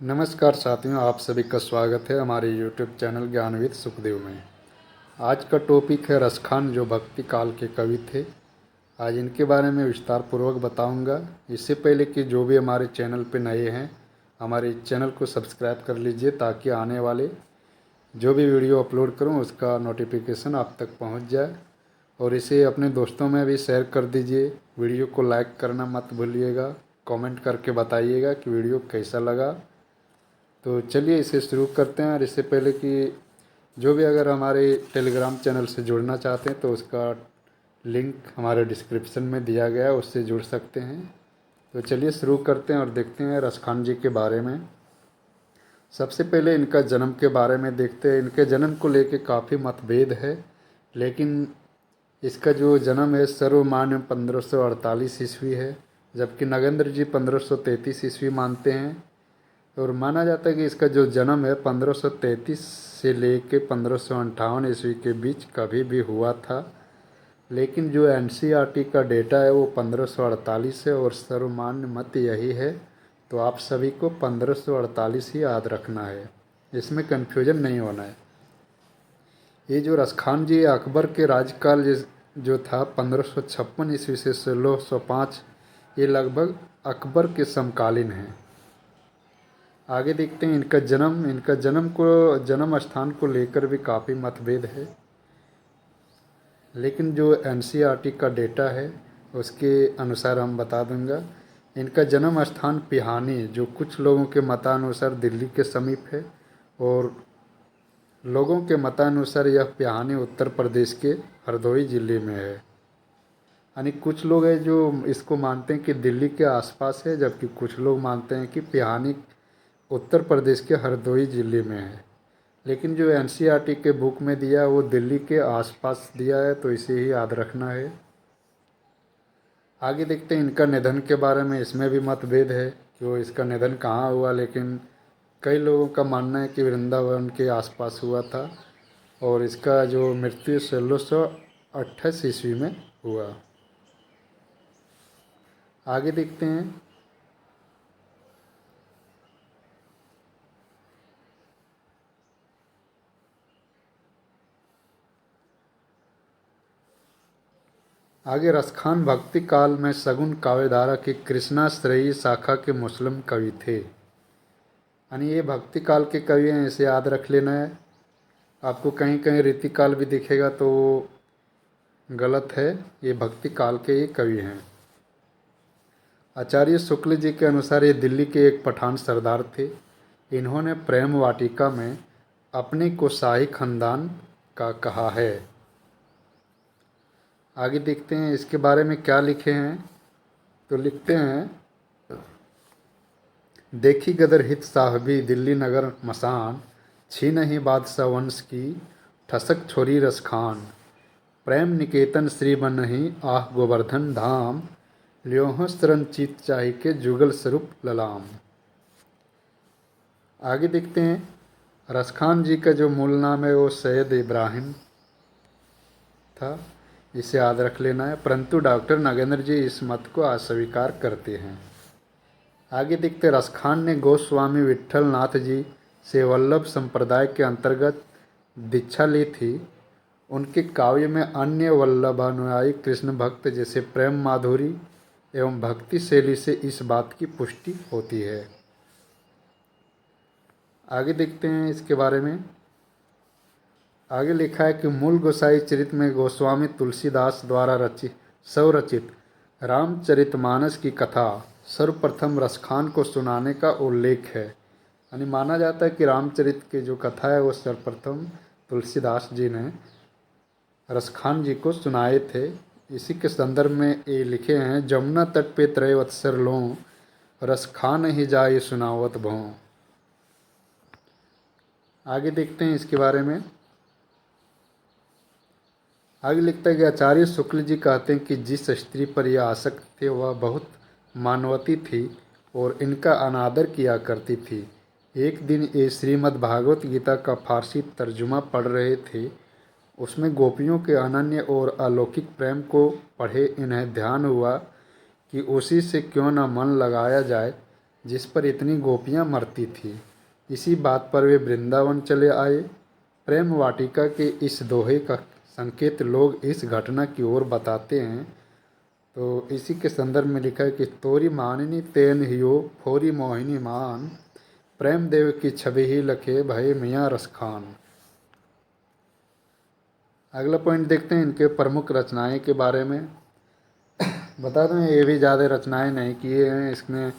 नमस्कार साथियों, आप सभी का स्वागत है हमारे YouTube चैनल ज्ञानविद सुखदेव में। आज का टॉपिक है रसखान, जो भक्ति काल के कवि थे। आज इनके बारे में विस्तार पूर्वक बताऊंगा। इससे पहले कि जो भी हमारे चैनल पे नए हैं, हमारे चैनल को सब्सक्राइब कर लीजिए ताकि आने वाले जो भी वीडियो अपलोड करूं उसका नोटिफिकेशन आप तक पहुंच जाए। और इसे अपने दोस्तों में भी शेयर कर दीजिए। वीडियो को लाइक करना मत भूलिएगा। कमेंट करके बताइएगा कि वीडियो कैसा लगा। तो चलिए इसे शुरू करते हैं। और इससे पहले कि जो भी अगर हमारे टेलीग्राम चैनल से जुड़ना चाहते हैं तो उसका लिंक हमारे डिस्क्रिप्शन में दिया गया है, उससे जुड़ सकते हैं। तो चलिए शुरू करते हैं और देखते हैं रसखान जी के बारे में। सबसे पहले इनका जन्म के बारे में देखते हैं। इनके जन्म को लेकर काफ़ी मतभेद है, लेकिन इसका जो जन्म है सर्वमान्य 1548 ईस्वी है, जबकि नगेंद्र जी 1533 ईस्वी मानते हैं। और माना जाता है कि इसका जो जन्म है 1533 से लेके 1558 ईस्वी के बीच कभी भी हुआ था। लेकिन जो एनसीईआरटी का डेटा है वो 1548 है और सर्वमान्य मत यही है। तो आप सभी को 1548 ही याद रखना है, इसमें कन्फ्यूजन नहीं होना है। ये जो रसखान जी अकबर के राज्यकाल जो था 1556 ईस्वी से 1605, ये लगभग अकबर के समकालीन है। आगे देखते हैं इनका जन्म स्थान को लेकर भी काफ़ी मतभेद है, लेकिन जो एनसीईआरटी का डेटा है उसके अनुसार हम बता दूंगा। इनका जन्म स्थान पिहानी, जो कुछ लोगों के मतानुसार दिल्ली के समीप है, और लोगों के मतानुसार यह पिहानी उत्तर प्रदेश के हरदोई ज़िले में है। यानी कुछ लोग हैं जो इसको मानते हैं कि दिल्ली के आसपास है, जबकि कुछ लोग मानते हैं कि पिहानी उत्तर प्रदेश के हरदोई ज़िले में है। लेकिन जो एनसीईआरटी के बुक में दिया है वो दिल्ली के आसपास दिया है, तो इसे ही याद रखना है। आगे देखते हैं इनका निधन के बारे में। इसमें भी मतभेद है कि वो इसका निधन कहाँ हुआ, लेकिन कई लोगों का मानना है कि वृंदावन के आसपास हुआ था, और इसका जो मृत्यु 1628 ईस्वी में हुआ। आगे देखते हैं आगे रसखान भक्ति काल में सगुन काव्यधारा की कृष्णाश्रयी शाखा के मुस्लिम कवि थे। यानी ये भक्ति काल के कवि हैं, इसे याद रख लेना है। आपको कहीं कहीं रीतिकाल भी दिखेगा तो गलत है, ये भक्ति काल के ही कवि हैं। आचार्य शुक्ल जी के अनुसार ये दिल्ली के एक पठान सरदार थे। इन्होंने प्रेम वाटिका में अपने को शाही खानदान का कहा है। आगे देखते हैं इसके बारे में क्या लिखे हैं। तो लिखते हैं, देखी गदर हित साहबी दिल्ली नगर मसान, छीन ही बादशाह वंश की ठसक छोरी रसखान, प्रेम निकेतन श्री बनहि आह गोवर्धन धाम, ल्योह शरण चित चाहि के जुगल स्वरूप ललाम। आगे देखते हैं, रसखान जी का जो मूल नाम है वो सैयद इब्राहिम था, इसे याद रख लेना है। परंतु डॉक्टर नगेंद्र जी इस मत को अस्वीकार करते हैं। आगे देखते, रसखान ने गोस्वामी विट्ठल नाथ जी से वल्लभ संप्रदाय के अंतर्गत दीक्षा ली थी। उनके काव्य में अन्य वल्लभानुयायी कृष्ण भक्त जैसे प्रेम माधुरी एवं भक्ति शैली से इस बात की पुष्टि होती है। आगे देखते हैं इसके बारे में। आगे लिखा है कि मूल गोसाई चरित में गोस्वामी तुलसीदास द्वारा स्वरचित रामचरितमानस की कथा सर्वप्रथम रसखान को सुनाने का उल्लेख है। यानी माना जाता है कि रामचरित की जो कथा है वो सर्वप्रथम तुलसीदास जी ने रसखान जी को सुनाए थे। इसी के संदर्भ में ये लिखे हैं, जमुना तट पे त्रय वत्सर लों, रसखान ही जाए सुनावत भों। आगे देखते हैं इसके बारे में। आगे लिखता है कि आचार्य शुक्ल जी कहते हैं कि जिस स्त्री पर यह आसक्त थे वह बहुत मानवती थी और इनका अनादर किया करती थी। एक दिन ये श्रीमद् भागवत गीता का फारसी तर्जुमा पढ़ रहे थे। उसमें गोपियों के अनन्य और अलौकिक प्रेम को पढ़े इन्हें ध्यान हुआ कि उसी से क्यों न मन लगाया जाए। जिस पर इतनी गोपियाँ मरती थी। इसी बात पर वे वृंदावन चले आए। प्रेम वाटिका के इस दोहे का संकेत लोग इस घटना की ओर बताते हैं। तो इसी के संदर्भ में लिखा है कि तोरी मानिनी तेन हियो फोरी मोहिनी मान, प्रेम देव की छवि ही लखे भय मियाँ रसखान। अगला पॉइंट देखते हैं इनके प्रमुख रचनाएं के बारे में। बता दें ये भी ज़्यादा रचनाएं नहीं किए हैं। इसमें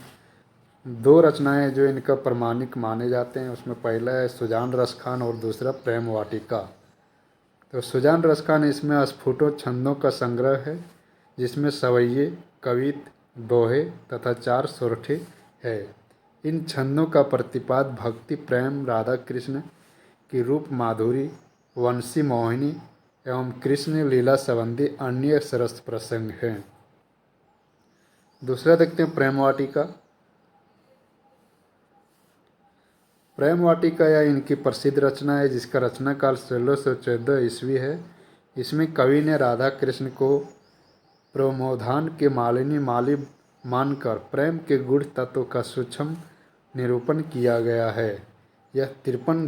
दो रचनाएं जो इनका प्रमाणिक माने जाते हैं, उसमें पहला है सुजान रसखान और दूसरा प्रेम वाटिका। तो सुजान रसखान इसमें स्फुटो छंदों का संग्रह है, जिसमें सवैये, कवित, दोहे तथा 4 सोरठे है। इन छंदों का प्रतिपाद भक्ति, प्रेम, राधा कृष्ण की रूप माधुरी, वंशी मोहिनी एवं कृष्ण लीला संबंधी अन्य सरस प्रसंग हैं। दूसरा देखते हैं प्रेम वाटिका। प्रेम वाटिका या इनकी प्रसिद्ध रचना है, जिसका रचना काल 1614 ईस्वी है। इसमें कवि ने राधा कृष्ण को प्रमोधान के मालिनी माली मानकर प्रेम के गूढ़ तत्व का सूक्ष्म निरूपण किया गया है। यह 53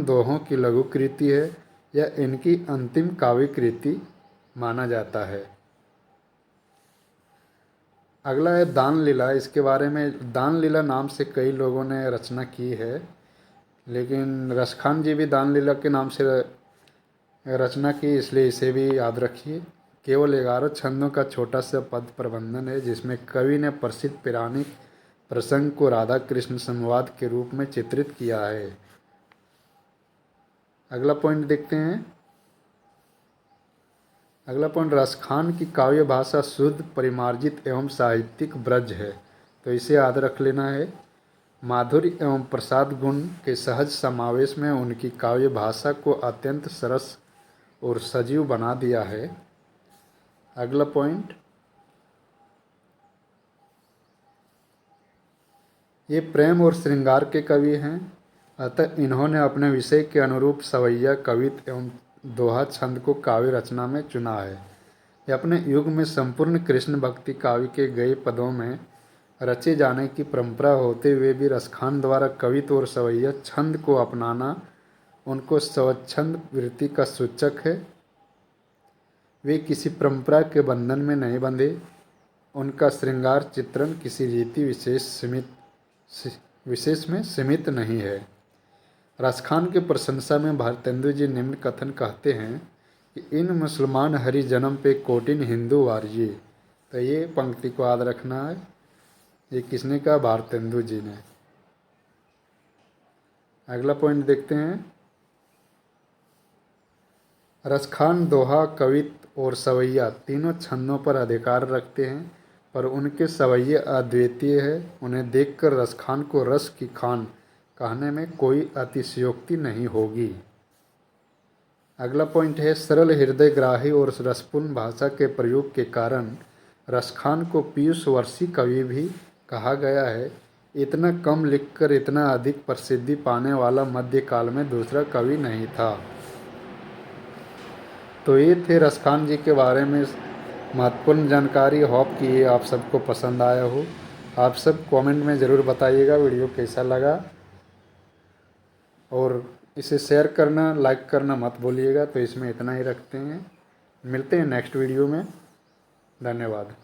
दोहों की लघु कृति है। यह इनकी अंतिम काव्य कृति माना जाता है। अगला है दान लीला। इसके बारे में दान लीला नाम से कई लोगों ने रचना की है, लेकिन रसखान जी भी दान लीला के नाम से रचना की, इसलिए इसे भी याद रखिए। केवल 11 छंदों का छोटा सा पद प्रबंधन है, जिसमें कवि ने प्रसिद्ध पौराणिक प्रसंग को राधा कृष्ण संवाद के रूप में चित्रित किया है। अगला पॉइंट देखते हैं। अगला पॉइंट रसखान की काव्य भाषा शुद्ध, परिमार्जित एवं साहित्यिक ब्रज है, तो इसे याद रख लेना है। माधुर्य एवं प्रसाद गुण के सहज समावेश में उनकी काव्य भाषा को अत्यंत सरस और सजीव बना दिया है। अगला पॉइंट, ये प्रेम और श्रृंगार के कवि हैं, अतः इन्होंने अपने विषय के अनुरूप सवैया, कवित एवं दोहा छंद को काव्य रचना में चुना है। ये अपने युग में संपूर्ण कृष्ण भक्ति काव्य के गए पदों में रचे जाने की परंपरा होते हुए भी रसखान द्वारा कवित और सवैया छंद को अपनाना उनको स्वच्छंद वृत्ति का सूचक है। वे किसी परंपरा के बंधन में नहीं बंधे। उनका श्रृंगार चित्रण किसी रीति विशेष में सीमित नहीं है। रसखान की प्रशंसा में भारतेंदु जी निम्न कथन कहते हैं कि इन मुसलमान हरि जन्म पे कोटिन हिंदू वारिये। तो ये पंक्ति को याद रखना है। ये किसने कहा? भारतेंदु जी ने। अगला पॉइंट देखते हैं। रसखान दोहा, कवित और सवैया तीनों छंदों पर अधिकार रखते हैं, पर उनके सवैये अद्वितीय है। उन्हें देखकर रसखान को रस की खान कहने में कोई अतिशयोक्ति नहीं होगी। अगला पॉइंट है सरल हृदयग्राही और रसपूर्ण भाषा के प्रयोग के कारण रसखान को पीयूष वर्षी कवि भी कहा गया है। इतना कम लिखकर इतना अधिक प्रसिद्धि पाने वाला मध्यकाल में दूसरा कवि नहीं था। तो ये थे रसखान जी के बारे में महत्वपूर्ण जानकारी। होप कि ये आप सबको पसंद आया हो। आप सब कमेंट में ज़रूर बताइएगा वीडियो कैसा लगा, और इसे शेयर करना, लाइक करना मत भूलिएगा। तो इसमें इतना ही रखते हैं, मिलते हैं नेक्स्ट वीडियो में। धन्यवाद।